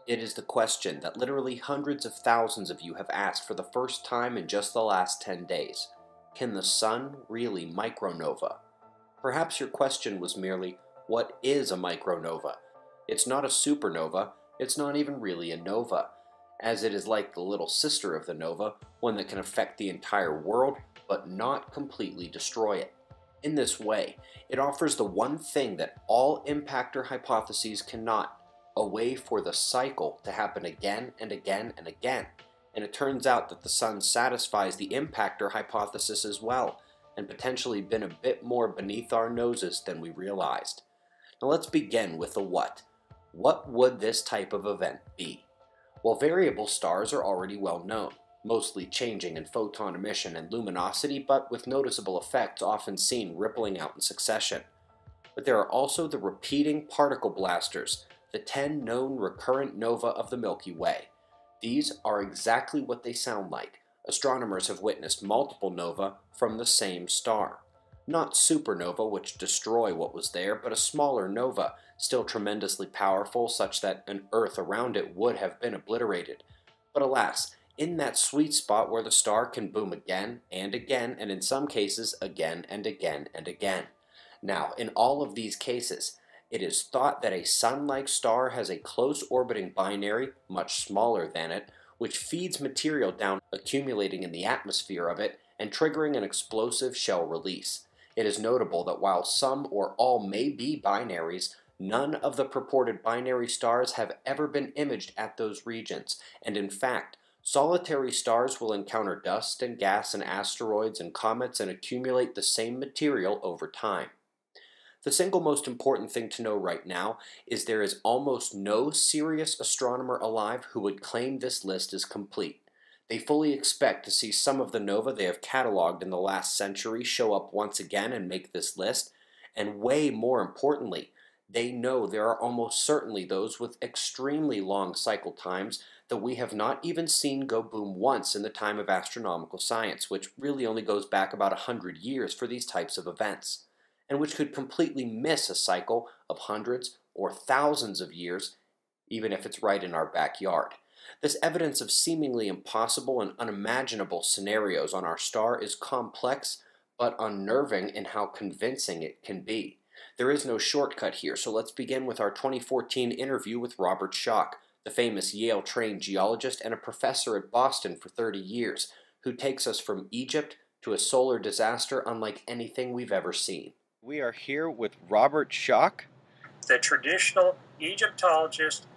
It is the question that literally hundreds of thousands of you have asked for the first time in just the last 10 days. Can the sun really micronova? Perhaps your question was merely, what is a micronova? It's not a supernova, it's not even really a nova, as it is like the little sister of the nova, one that can affect the entire world, but not completely destroy it. In this way, it offers the one thing that all impactor hypotheses cannot, a way for the cycle to happen again and again and again. And it turns out that the sun satisfies the impactor hypothesis as well, and potentially been a bit more beneath our noses than we realized. Now let's begin with the what. What would this type of event be? Well, variable stars are already well known, mostly changing in photon emission and luminosity, but with noticeable effects often seen rippling out in succession. But there are also the repeating particle blasters, the 10 known recurrent nova of the Milky Way. These are exactly what they sound like. Astronomers have witnessed multiple nova from the same star. Not supernova, which destroy what was there, but a smaller nova, still tremendously powerful, such that an Earth around it would have been obliterated. But alas, in that sweet spot where the star can boom again, and in some cases again and again and again. Now, in all of these cases, it is thought that a sun-like star has a close orbiting binary, much smaller than it, which feeds material down, accumulating in the atmosphere of it, and triggering an explosive shell release. It is notable that while some or all may be binaries, none of the purported binary stars have ever been imaged at those regions, and in fact, solitary stars will encounter dust and gas and asteroids and comets and accumulate the same material over time. The single most important thing to know right now is there is almost no serious astronomer alive who would claim this list is complete. They fully expect to see some of the nova they have cataloged in the last century show up once again and make this list, and way more importantly, they know there are almost certainly those with extremely long cycle times that we have not even seen go boom once in the time of astronomical science, which really only goes back about 100 years for these types of events, and which could completely miss a cycle of hundreds or thousands of years, even if it's right in our backyard. This evidence of seemingly impossible and unimaginable scenarios on our star is complex, but unnerving in how convincing it can be. There is no shortcut here, so let's begin with our 2014 interview with Robert Schoch, the famous Yale-trained geologist and a professor at Boston for 30 years, who takes us from Egypt to a solar disaster unlike anything we've ever seen. We are here with Robert Schoch. The traditional Egyptologists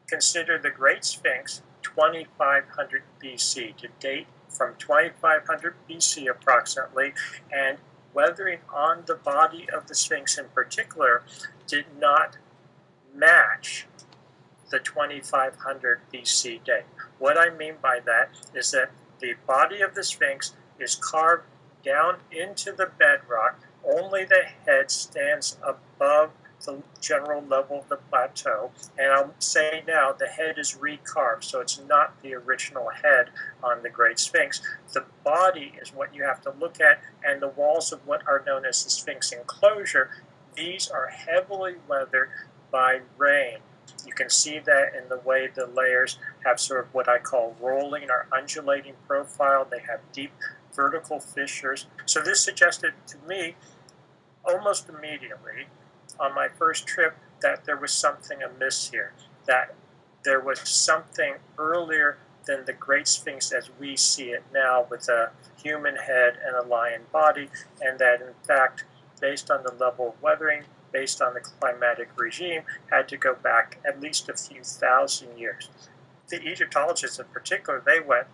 consider the Great Sphinx 2500 BC, to date from 2500 BC approximately, and weathering on the body of the Sphinx in particular did not match the 2500 BC date. What I mean by that is that the body of the Sphinx is carved down into the bedrock. Only the head stands above the general level of the plateau, and I'll say now the head is recarved, so it's not the original head on the Great Sphinx. The body is what you have to look at, and the walls of what are known as the Sphinx enclosure, these are heavily weathered by rain. You can see that in the way the layers have sort of what I call rolling or undulating profile. They have deep vertical fissures. So this suggested to me almost immediately on my first trip that there was something amiss here, that there was something earlier than the Great Sphinx as we see it now with a human head and a lion body, and that in fact, based on the level of weathering, based on the climatic regime, had to go back at least a few thousand years. The Egyptologists in particular, they were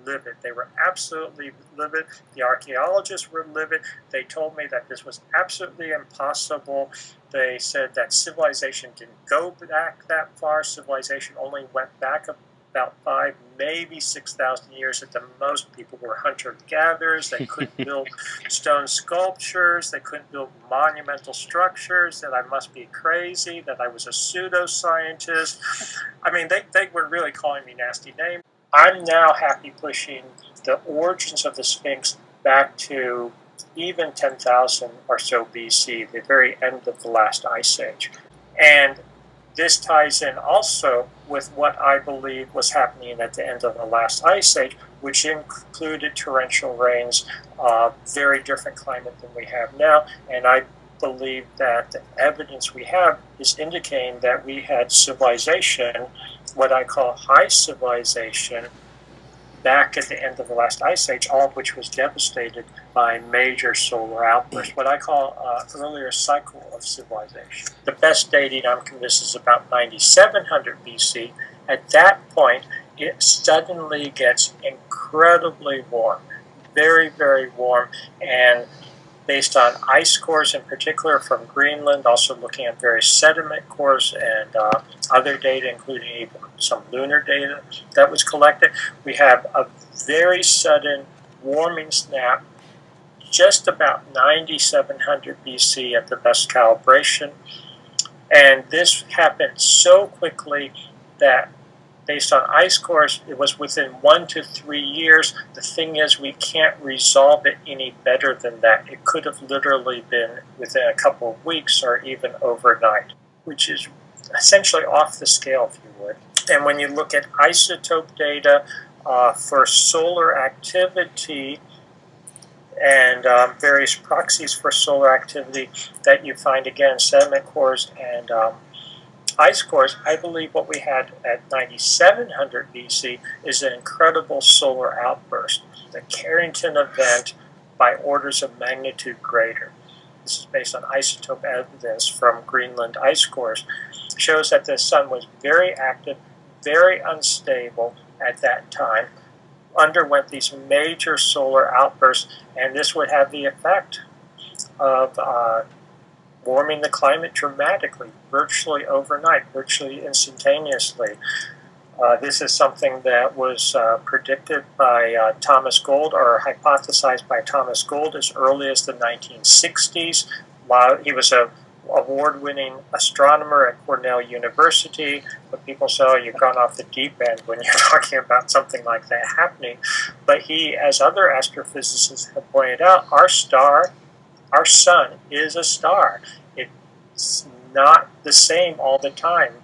livid. They were absolutely livid. The archaeologists were livid. They told me that this was absolutely impossible. They said that civilization didn't go back that far. Civilization only went back about 5, maybe 6,000 years at the most. People were hunter-gatherers. They couldn't build stone sculptures. They couldn't build monumental structures, that I must be crazy, that I was a pseudoscientist. I mean, they were really calling me nasty names. I'm now happy pushing the origins of the Sphinx back to even 10,000 or so BC, the very end of the last ice age. And This ties in also with what I believe was happening at the end of the last ice age, which included torrential rains, very different climate than we have now. And I believe that the evidence we have is indicating that we had civilization, what I call high civilization, back at the end of the last ice age, all of which was devastated by major solar outbursts, what I call earlier cycle of civilization. The best dating, I'm convinced, is about 9700 BC. At that point, it suddenly gets incredibly warm, very, very warm, and based on ice cores in particular from Greenland, also looking at various sediment cores and other data, including even some lunar data that was collected, we have a very sudden warming snap just about 9700 BC at the best calibration. And this happened so quickly that based on ice cores, it was within 1 to 3 years. The thing is, we can't resolve it any better than that. It could have literally been within a couple of weeks or even overnight, which is essentially off the scale, if you would. And when you look at isotope data for solar activity and various proxies for solar activity that you find, again, sediment cores and ice cores, I believe what we had at 9700 BC is an incredible solar outburst, the Carrington event by orders of magnitude greater. This is based on isotope evidence from Greenland ice cores. Shows that the sun was very active, very unstable at that time, underwent these major solar outbursts, and this would have the effect of warming the climate dramatically, virtually overnight, virtually instantaneously. This is something that was predicted by Thomas Gold, or hypothesized by Thomas Gold, as early as the 1960s. He was an award-winning astronomer at Cornell University, but people say, oh, you've gone off the deep end when you're talking about something like that happening. But he, as other astrophysicists have pointed out, our sun is a star. It's not the same all the time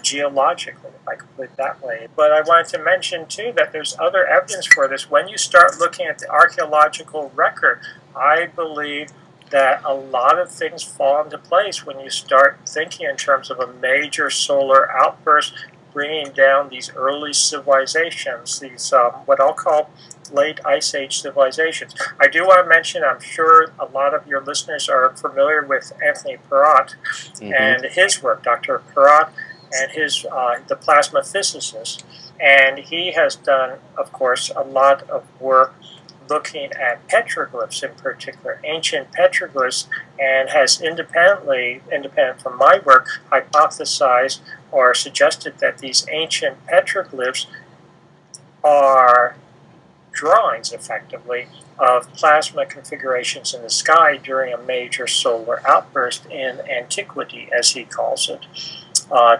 geologically, if I could put it that way. But I wanted to mention, too, that there's other evidence for this. When you start looking at the archaeological record, I believe that a lot of things fall into place when you start thinking in terms of a major solar outburst bringing down these early civilizations, these what I'll call late Ice Age civilizations. I do want to mention, I'm sure a lot of your listeners are familiar with Anthony Perrott and his work, Dr. Perrott and his the plasma physicist. And he has done, of course, a lot of work looking at petroglyphs in particular, ancient petroglyphs, and has independent from my work, hypothesized or suggested that these ancient petroglyphs are drawings, effectively, of plasma configurations in the sky during a major solar outburst in antiquity, as he calls it,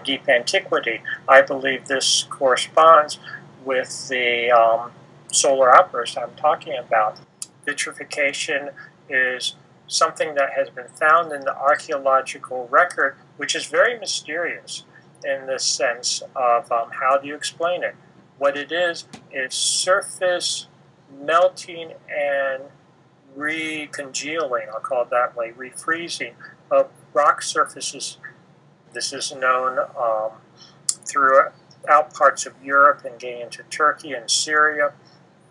deep antiquity. I believe this corresponds with the solar outburst I'm talking about. Vitrification is something that has been found in the archaeological record, which is very mysterious in the sense of how do you explain it? What it is surface melting and recongealing, I'll call it that way, refreezing of rock surfaces. This is known throughout parts of Europe and getting into Turkey and Syria.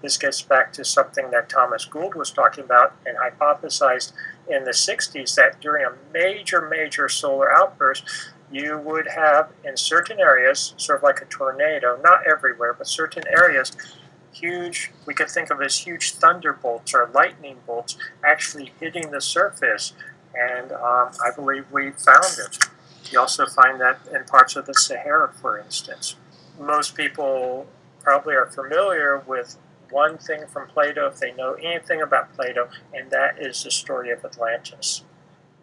This gets back to something that Thomas Gould was talking about and hypothesized in the 60s, that during a major solar outburst, you would have in certain areas, sort of like a tornado, not everywhere, but certain areas, huge, we could think of as huge thunderbolts or lightning bolts actually hitting the surface. And I believe we found it. You also find that in parts of the Sahara, for instance. Most people probably are familiar with one thing from Plato, if they know anything about Plato, and that is the story of Atlantis.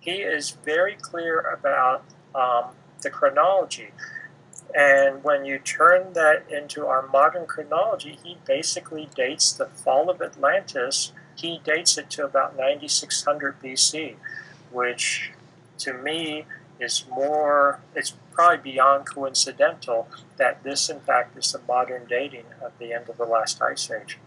He is very clear about the chronology. And when you turn that into our modern chronology, he basically dates the fall of Atlantis, he dates it to about 9600 BC, which to me it's probably beyond coincidental that this, in fact, is the modern dating of the end of the last ice age.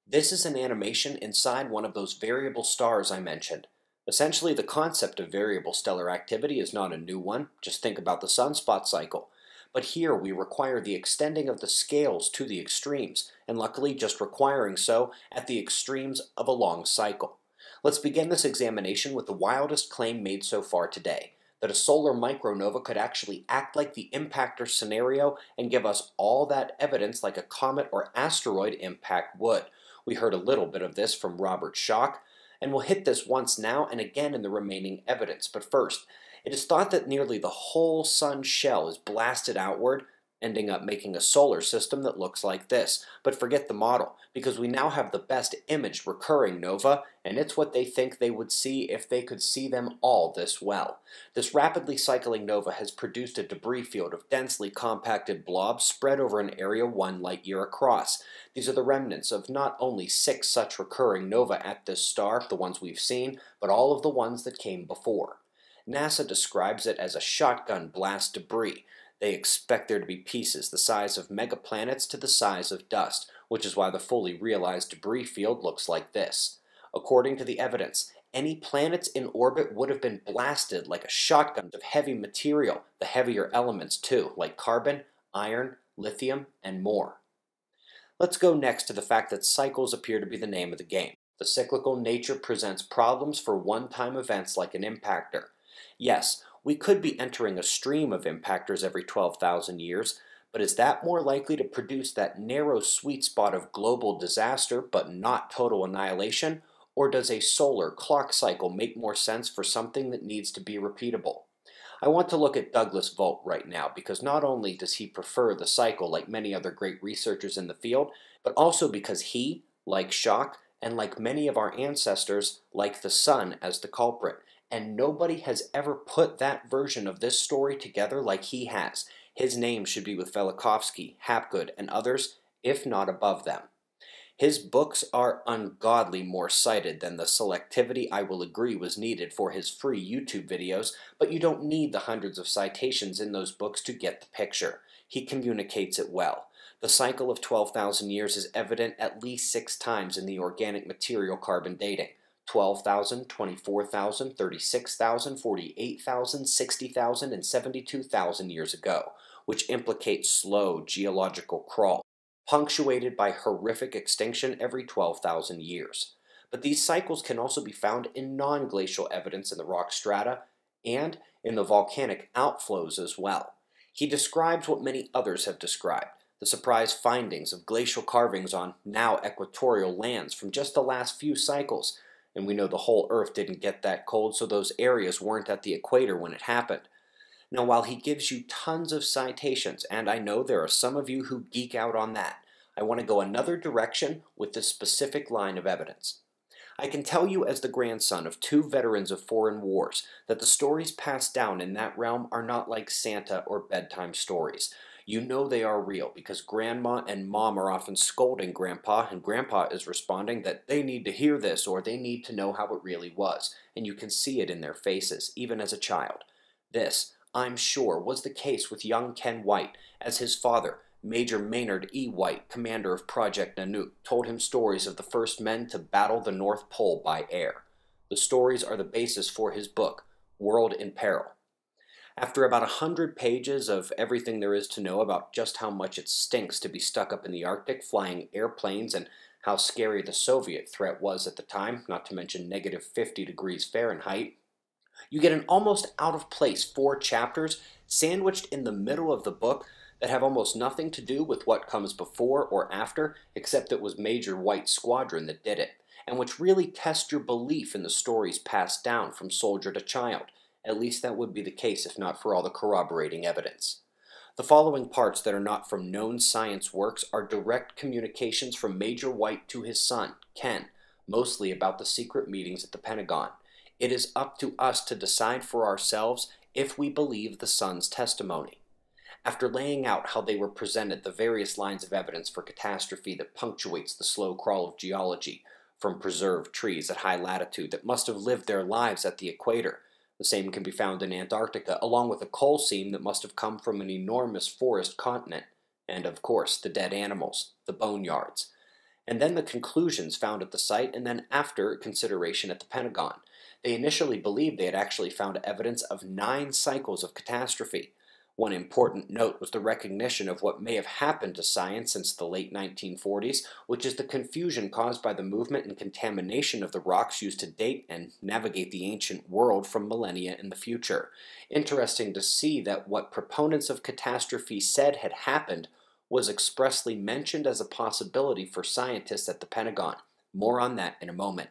This is an animation inside one of those variable stars I mentioned. Essentially, the concept of variable stellar activity is not a new one. Just think about the sunspot cycle. But here we require the extending of the scales to the extremes, and luckily just requiring so at the extremes of a long cycle. Let's begin this examination with the wildest claim made so far today, that a solar micronova could actually act like the impactor scenario and give us all that evidence like a comet or asteroid impact would. We heard a little bit of this from Robert Schoch, and we'll hit this once now and again in the remaining evidence. But first, it is thought that nearly the whole sun's shell is blasted outward, ending up making a solar system that looks like this. But forget the model, because we now have the best imaged recurring nova, and it's what they think they would see if they could see them all this well. This rapidly cycling nova has produced a debris field of densely compacted blobs spread over an area 1 light year across. These are the remnants of not only 6 such recurring nova at this star, the ones we've seen, but all of the ones that came before. NASA describes it as a shotgun blast debris. They expect there to be pieces the size of megaplanets to the size of dust, which is why the fully realized debris field looks like this. According to the evidence, any planets in orbit would have been blasted like a shotgun of heavy material, the heavier elements too, like carbon, iron, lithium, and more. Let's go next to the fact that cycles appear to be the name of the game. The cyclical nature presents problems for one-time events like an impactor. Yes, we could be entering a stream of impactors every 12,000 years, but is that more likely to produce that narrow sweet spot of global disaster but not total annihilation? Or does a solar clock cycle make more sense for something that needs to be repeatable? I want to look at Douglas Volt right now because not only does he prefer the cycle like many other great researchers in the field, but also because he, like Schoch, and like many of our ancestors, like the sun as the culprit. And nobody has ever put that version of this story together like he has. His name should be with Velikovsky, Hapgood, and others, if not above them. His books are ungodly more cited than the selectivity I will agree was needed for his free YouTube videos, but you don't need the hundreds of citations in those books to get the picture. He communicates it well. The cycle of 12,000 years is evident at least 6 times in the organic material carbon dating. 12,000, 24,000, 36,000, 48,000, 60,000, and 72,000 years ago, which implicates slow geological crawl, punctuated by horrific extinction every 12,000 years. But these cycles can also be found in non-glacial evidence in the rock strata and in the volcanic outflows as well. He describes what many others have described, the surprise findings of glacial carvings on now equatorial lands from just the last few cycles. And we know the whole Earth didn't get that cold, so those areas weren't at the equator when it happened. Now, while he gives you tons of citations, and I know there are some of you who geek out on that, I want to go another direction with this specific line of evidence. I can tell you as the grandson of 2 veterans of foreign wars that the stories passed down in that realm are not like Santa or bedtime stories. You know they are real because Grandma and Mom are often scolding Grandpa, and Grandpa is responding that they need to hear this or they need to know how it really was, and you can see it in their faces, even as a child. This, I'm sure, was the case with young Ken White, as his father, Major Maynard E. White, commander of Project Nanook, told him stories of the first men to battle the North Pole by air. The stories are the basis for his book, World in Peril. After about 100 pages of everything there is to know about just how much it stinks to be stuck up in the Arctic flying airplanes and how scary the Soviet threat was at the time, not to mention negative 50 degrees Fahrenheit, you get an almost out-of-place 4 chapters sandwiched in the middle of the book that have almost nothing to do with what comes before or after, except it was Major White's squadron that did it, and which really test your belief in the stories passed down from soldier to child. At least that would be the case if not for all the corroborating evidence. The following parts that are not from known science works are direct communications from Major White to his son, Ken, mostly about the secret meetings at the Pentagon. It is up to us to decide for ourselves if we believe the son's testimony. After laying out how they were presented the various lines of evidence for catastrophe that punctuates the slow crawl of geology, from preserved trees at high latitude that must have lived their lives at the equator, The same can be found in Antarctica, along with a coal seam that must have come from an enormous forest continent, and of course the dead animals, the boneyards. And then the conclusions found at the site, and then after consideration at the Pentagon. They initially believed they had actually found evidence of 9 cycles of catastrophe. One important note was the recognition of what may have happened to science since the late 1940s, which is the confusion caused by the movement and contamination of the rocks used to date and navigate the ancient world from millennia in the future. Interesting to see that what proponents of catastrophe said had happened was expressly mentioned as a possibility for scientists at the Pentagon. More on that in a moment.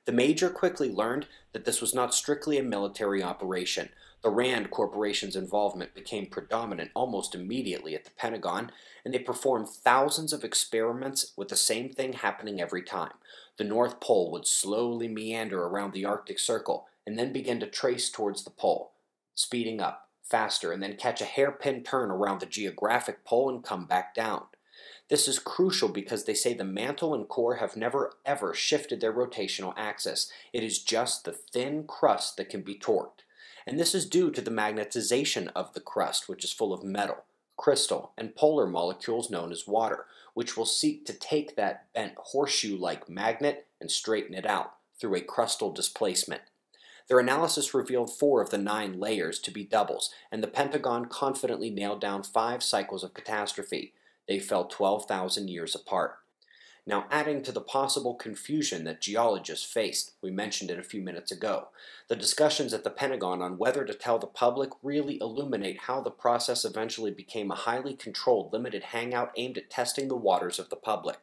The Major quickly learned that this was not strictly a military operation. The Rand Corporation's involvement became predominant almost immediately at the Pentagon, and they performed thousands of experiments with the same thing happening every time. The North Pole would slowly meander around the Arctic Circle and then begin to trace towards the pole, speeding up, faster, and then catch a hairpin turn around the geographic pole and come back down. This is crucial because they say the mantle and core have never ever shifted their rotational axis. It is just the thin crust that can be torqued. And this is due to the magnetization of the crust, which is full of metal, crystal, and polar molecules known as water, which will seek to take that bent horseshoe-like magnet and straighten it out through a crustal displacement. Their analysis revealed 4 of the 9 layers to be doubles, and the Pentagon confidently nailed down 5 cycles of catastrophe. They fell 12,000 years apart. Now, adding to the possible confusion that geologists faced, we mentioned it a few minutes ago, the discussions at the Pentagon on whether to tell the public really illuminate how the process eventually became a highly controlled, limited hangout aimed at testing the waters of the public.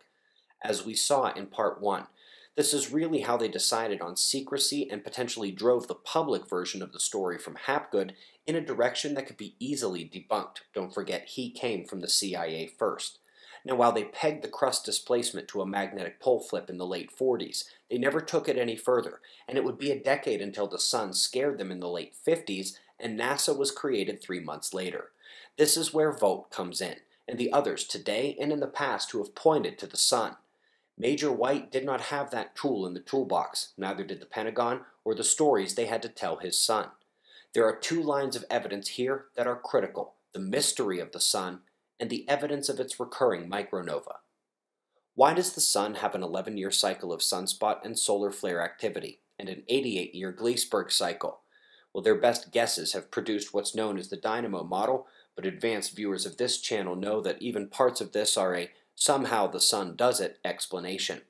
As we saw in Part 1, this is really how they decided on secrecy and potentially drove the public version of the story from Hapgood in a direction that could be easily debunked. Don't forget, he came from the CIA first. Now, while they pegged the crust displacement to a magnetic pole flip in the late 40s, they never took it any further, and it would be a decade until the sun scared them in the late 50s, and NASA was created 3 months later. This is where Vogt comes in, and the others today and in the past who have pointed to the sun. Major White did not have that tool in the toolbox, neither did the Pentagon or the stories they had to tell his son. There are 2 lines of evidence here that are critical: the mystery of the sun and the evidence of its recurring micronova. Why does the sun have an 11-year cycle of sunspot and solar flare activity, and an 88-year Gliesberg cycle? Well, their best guesses have produced what's known as the dynamo model, but advanced viewers of this channel know that even parts of this are a somehow the sun does it explanation.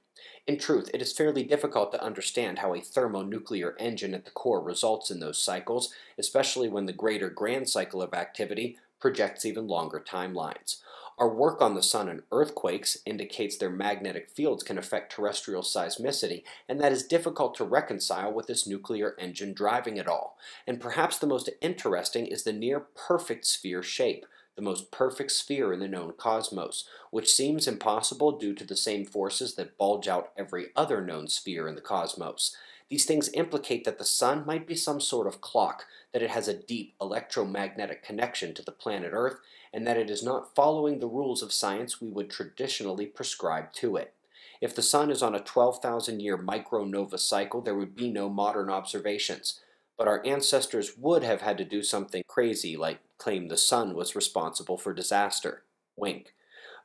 In truth, it is fairly difficult to understand how a thermonuclear engine at the core results in those cycles, especially when the greater grand cycle of activity projects even longer timelines. Our work on the sun and earthquakes indicates their magnetic fields can affect terrestrial seismicity, and that is difficult to reconcile with this nuclear engine driving it all. And perhaps the most interesting is the near-perfect sphere shape, the most perfect sphere in the known cosmos, which seems impossible due to the same forces that bulge out every other known sphere in the cosmos. These things implicate that the sun might be some sort of clock, that it has a deep electromagnetic connection to the planet Earth, and that it is not following the rules of science we would traditionally prescribe to it. If the sun is on a 12,000-year micronova cycle, there would be no modern observations. But our ancestors would have had to do something crazy like claim the sun was responsible for disaster. Wink.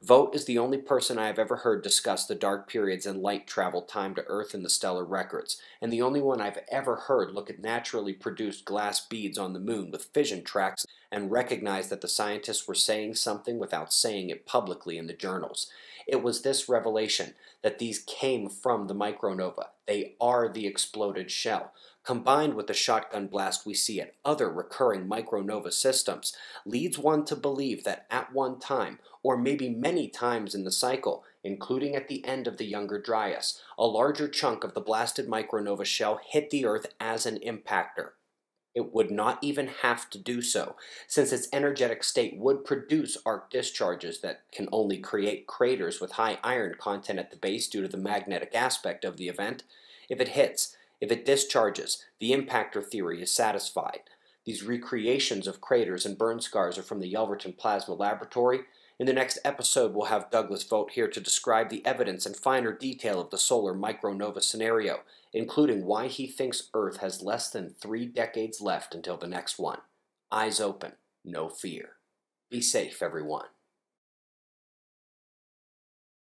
Vogt is the only person I have ever heard discuss the dark periods and light travel time to Earth in the stellar records, and the only one I've ever heard look at naturally produced glass beads on the moon with fission tracks and recognize that the scientists were saying something without saying it publicly in the journals. It was this revelation that these came from the micronova. They are the exploded shell, combined with the shotgun blast we see at other recurring micronova systems, leads one to believe that at one time, or maybe many times in the cycle, including at the end of the Younger Dryas, a larger chunk of the blasted micronova shell hit the Earth as an impactor. It would not even have to do so, since its energetic state would produce arc discharges that can only create craters with high iron content at the base due to the magnetic aspect of the event. If it discharges, the impactor theory is satisfied. These recreations of craters and burn scars are from the Yelverton Plasma Laboratory. In the next episode, we'll have Douglas Vogt here to describe the evidence and finer detail of the solar micronova scenario, including why he thinks Earth has less than 3 decades left until the next one. Eyes open, no fear. Be safe, everyone.